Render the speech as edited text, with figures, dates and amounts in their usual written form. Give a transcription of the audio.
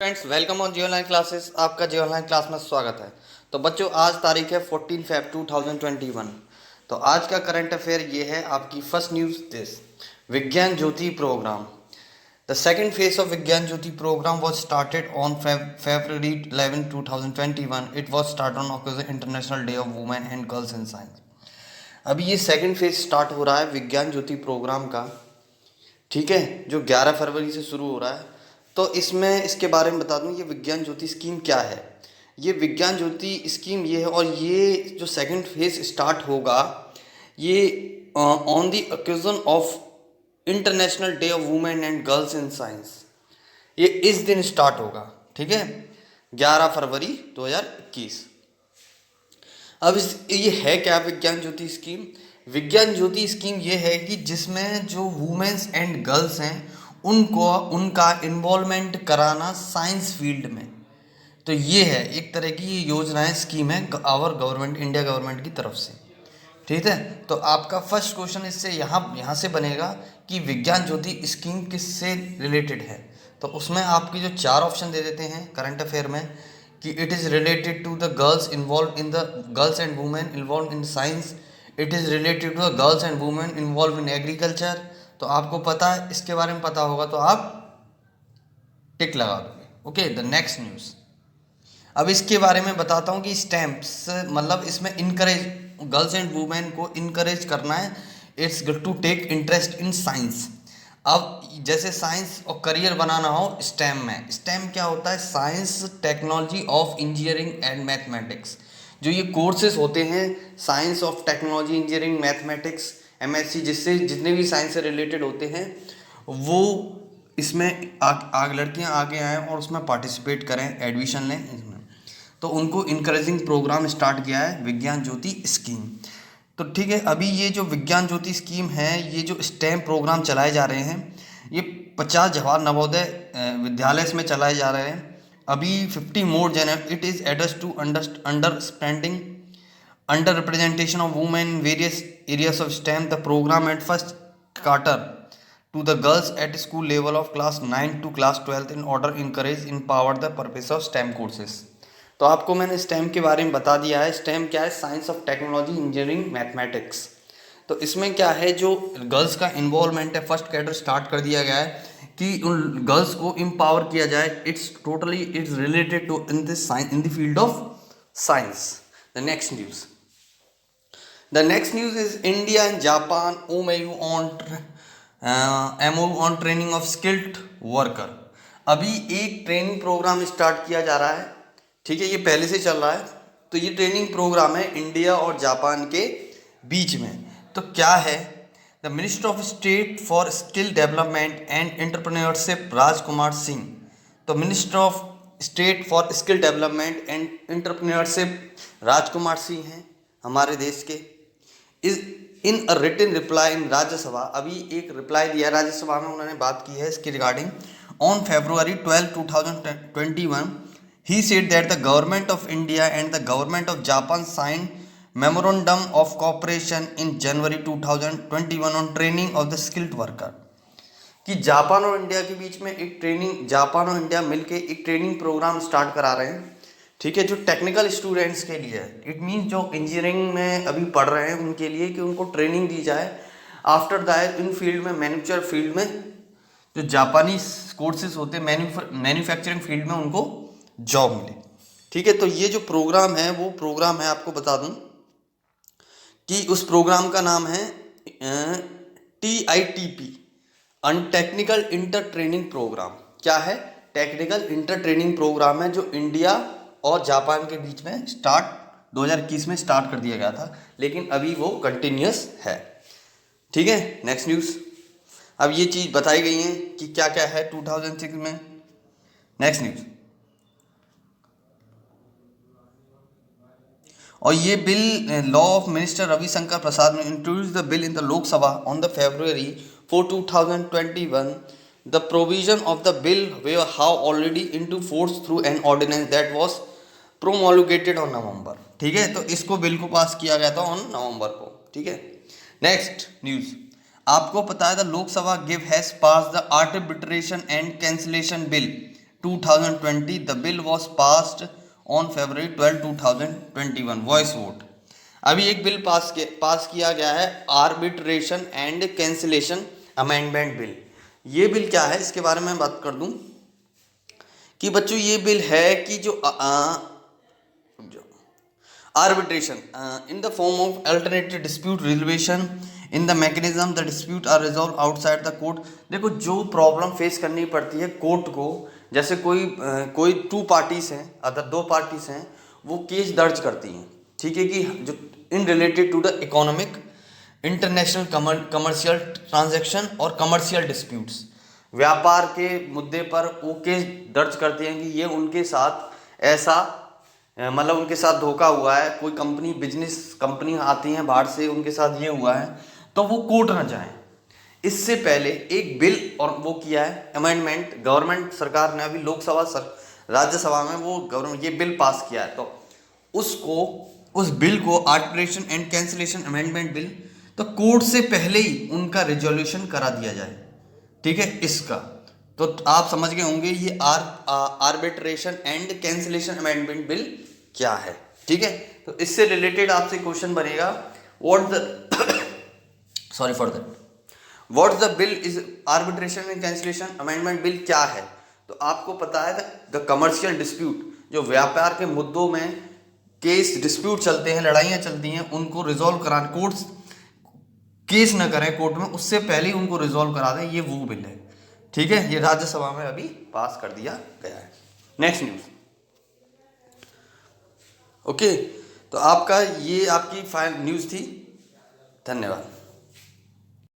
Friends welcome on Jio online classes. आपका जियो online class में स्वागत है। तो बच्चों आज तारीख है 14 फेब 2021। तो आज का करंट अफेयर ये है आपकी first news this Vigyan Jyoti program. The second phase of Vigyan Jyoti program was started on February 11 2021। It was start on occasion international day of women and girls in science. अभी ये सेकंड फेज स्टार्ट हो रहा है विज्ञान Jyoti programme का, ठीक है, जो 11 फरवरी से शुरू हो रहा है। तो इसमें इसके बारे में बता दूं ये विज्ञान ज्योति स्कीम क्या है। ये विज्ञान ज्योति स्कीम ये है और ये जो सेकंड फेज स्टार्ट होगा ये on the occasion of international day of women and girls in science. ये इस दिन स्टार्ट होगा, ठीक है, 11 फरवरी 2021। अब ये है क्या विज्ञान ज्योति स्कीम? विज्ञान ज्योति स्कीम ये है कि जिसमें जो वुमेन्स एंड गर्ल्स हैं उनको उनका इन्वॉल्वमेंट कराना साइंस फील्ड में। तो ये है एक तरह की ये योजनाएं स्कीम है आवर गवर्नमेंट इंडिया गवर्नमेंट की तरफ से, ठीक है। तो आपका फर्स्ट क्वेश्चन इससे यहाँ से बनेगा कि विज्ञान ज्योति स्कीम किससे रिलेटेड है। तो उसमें आपकी जो चार ऑप्शन दे देते हैं करंट अफेयर में कि it is related to the girls involve in the girls and women involve in science, it is related to the girls and women involve in agriculture. तो आपको पता है, इसके बारे में पता होगा तो आप टिक लगा दोगे। Okay, the next news. अब इसके बारे में बताता हूँ कि स्टैम्प्स मतलब इसमें इनकरेज गर्ल्स एंड वुमेन को इनकरेज करना है, it's to take interest in science. अब जैसे साइंस और करियर बनाना हो स्टेम में, स्टेम क्या होता है? Science technology of engineering and mathematics. जो ये कोर्सेज होते हैं science of technology engineering mathematics MSc, जिससे जितने भी साइंस से रिलेटेड होते हैं वो इसमें लड़कियां आगे आएँ और उसमें पार्टिसिपेट करें, एडमिशन लें इसमें। तो उनको इनकरेजिंग प्रोग्राम स्टार्ट किया है विज्ञान ज्योति स्कीम। तो ठीक है, अभी ये जो विज्ञान ज्योति स्कीम है, ये जो स्टेम प्रोग्राम चलाए जा रहे हैं ये 50 जवाहर नवोदय विद्यालय में चलाए जा रहे हैं। अभी 50 more general it is address to understanding under representation of women in various areas of STEM. The program at first cater to the girls at school level of class 9 to class 12 in order encourage empower the purpose of STEM courses। तो आपको मैंने STEM के बारे में बता दिया है। STEM क्या है? Science of technology engineering mathematics. तो इसमें क्या है, जो गर्ल्स का इन्वॉल्वमेंट है फर्स्ट कैडर स्टार्ट कर दिया गया है कि उन गर्ल्स को एम्पावर किया जाए। It's related to in this science in the field of science. The next news. The next news is India and Japan MOU on training of skilled worker। अभी एक ट्रेनिंग प्रोग्राम स्टार्ट किया जा रहा है, ठीक है, ये पहले से चल रहा है। तो ये ट्रेनिंग प्रोग्राम है इंडिया और जापान के बीच में। तो क्या है? The minister of state for skill development and entrepreneurship Rajkumar Singh. तो minister of state for skill development and entrepreneurship Rajkumar Singh हैं हमारे देश के। Is in a written reply in Rajya Sabha, अभी एक रिप्लाई दिया राज्यसभा में, उन्होंने बात की है इसकी regarding. On February 12 2021 he said that the government of India and the government of Japan sign memorandum of cooperation in January 2021 on training of the skilled worker. कि जापान और इंडिया के बीच में एक ट्रेनिंग, जापान और India मिलके एक training programme start करा रहे हैं, ठीक है, जो टेक्निकल स्टूडेंट्स के लिए है। इट मीन्स जो इंजीनियरिंग में अभी पढ़ रहे हैं उनके लिए कि उनको ट्रेनिंग दी जाए आफ्टर दैट इन फील्ड में, मैन्युफैक्चर फील्ड में जो जापानी कोर्सेज होते हैं मैन्युफैक्चरिंग फील्ड में उनको जॉब मिले, ठीक है। तो ये जो प्रोग्राम है वो प्रोग्राम है, आपको बता दूं कि उस प्रोग्राम का नाम है TITP technical inter training program. क्या है? टेक्निकल इंटर ट्रेनिंग प्रोग्राम है जो इंडिया और जापान के बीच में 2021 में स्टार्ट कर दिया गया था, लेकिन अभी वो कंटिन्यूस है, ठीक है। Next news. अब ये चीज़ बताई गई है कि क्या क्या है 2006 में। Next news. और ये bill law of minister Ravishankar Prasad ने introduce the bill in the Lok Sabha on the February 4 2021। The provision of the bill were how already into force through an ordinance that was promulgated on November। ठीक है, तो इसको bill को पास किया गया था on November को, ठीक है। Next news. आपको पता है the Lok Sabha give has pass the arbitration and cancellation bill 2020 the bill was passed on February 12, 2021 voice vote. अभी एक बिल पास किया गया है, arbitration and cancellation amendment bill. ये बिल क्या है, इसके बारे में बात कर दूं कि बच्चों ये बिल है कि जो arbitration in the form of alternative dispute resolution in the mechanism the dispute are resolved outside the court। देखो जो प्रॉब्लम फेस करनी पड़ती है कोर्ट को, जैसे कोई टू पार्टीज हैं, अदर दो पार्टीज हैं, वो केस दर्ज करती हैं, ठीक है, कि जो in related to the economic international commercial transaction और कमर्शियल डिस्प्यूट्स, व्यापार के मुद्दे पर वो केस दर्ज करती हैं कि ये उनके साथ ऐसा मतलब उनके साथ धोखा हुआ है, कोई बिजनेस कंपनी आती हैं बाहर से, उनके साथ ये हुआ है, तो वो कोर्ट ना जाएं। इससे पहले एक बिल और वो किया है अमेंडमेंट, गवर्नमेंट सरकार ने अभी राज्यसभा में वो गवर्नमेंट ये बिल पास किया है, तो उस बिल को arbitration and cancellation amendment bill, तो कोर्ट से पहले ही उनका रिजोल्यूशन करा दिया जाए, ठीक है। इसका तो आप समझ गए होंगे ये arbitration and cancellation amendment bill क्या है, ठीक है। तो इससे रिलेटेड आपसे क्वेश्चन बनेगा, what the bill is arbitration and cancellation amendment bill क्या है। तो आपको पता है द कमर्शियल डिस्प्यूट, जो व्यापार के मुद्दों में केस डिस्प्यूट चलते हैं, लड़ाइयाँ चलती हैं, उनको रिजोल्व कराने, कोर्ट्स केस न करें कोर्ट में, उससे पहले ही उनको रिजोल्व करा दें, ये वो बिल है, ठीक है। ये राज्यसभा में अभी पास कर दिया गया है। Next news, okay. तो आपका ये आपकी फाइनल न्यूज थी, धन्यवाद।